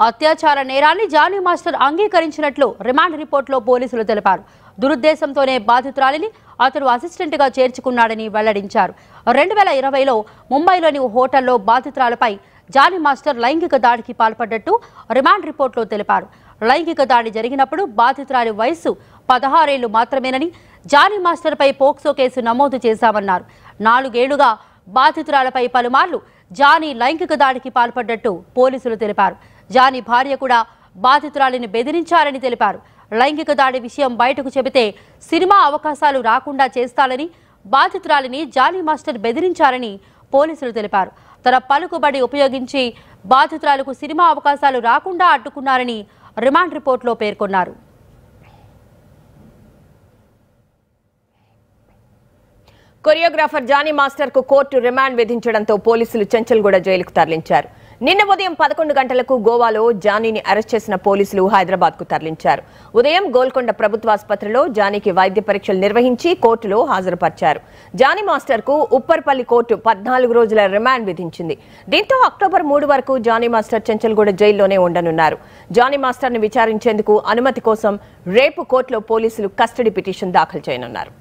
అత్యాచార నేరాన్ని Johnny master అంగీకరించినట్లు remand రిపోర్టులో పోలీసులు తెలిపారు. దురుద్దేశంతోనే బాధితురాలిని అతడు అసిస్టెంట్గా చేర్చుకున్నాడని వెల్లడించారు. 2020లో ముంబైలోని హోటల్లో బాధితురాలపై జానీ మాస్టర్ లైంగిక దాడికి పాల్పడ్డట్టు రిమాండ్ రిపోర్టులో తెలిపారు. లైంగిక దాడి జరిగినప్పుడు బాధితురాలి వయస్సు 16 ఏళ్లు మాత్రమేనని, జానీ మాస్టర్పై పోక్సో కేసు నమోదు చేశామన్నారు. 4 ఏళ్లుగా బాధితురాలపై పలుమార్లు జానీ లైంగిక దాడికి పాల్పడ్డట్టు పోలీసులు తెలిపారు. జానీ భార్య కూడా బాధితురాలిని బెదిరించారని తెలిపారు. లైంగిక దాడి విషయం బయటకు చెబితే సినిమా అవకాశాలు రాకుండా చేస్తారని, బాధితురాలిని జానీ మాస్టర్ బెదిరించారని పోలీసులు తెలిపారు. తన పలుకుబడి ఉపయోగించి బాధితురాలకు సినిమా అవకాశాలు రాకుండా అడ్డుకున్నారని రిమాండ్ రిపోర్టులో పేర్కొన్నారు. కొరియోగ్రాఫర్ జానీ మాస్టర్ కు కోర్టు రిమాండ్ విధించడంతో పోలీసులు చెంచల్గూడ జైలుకు తరలించారు. నిన్న ఉదయం 11 గంటలకు గోవాలో జానీని అరెస్ట్ చేసిన పోలీసులు హైదరాబాద్ కు తరలించారు. ఉదయం గోల్కొండ ప్రభుత్వాసుపత్రిలో జానీకి వైద్య పరీక్షలు నిర్వహించి కోర్టులో హాజరుపరిచారు. జానీ మాస్టర్ కు ఉప్పర్పల్లి కోర్టు 14 రోజుల రిమాండ్ విధించింది. దీంతో అక్టోబర్ 3 వరకు జానీ మాస్టర్ చెంచల్గూడ జైల్లోనే ఉండనున్నారు. జానీ మాస్టర్ ని విచారించేందుకు అనుమతి కోసం రేపు కోర్టులో పోలీసులు కస్టడీ పిటిషన్ దాఖలు చేయనున్నారు.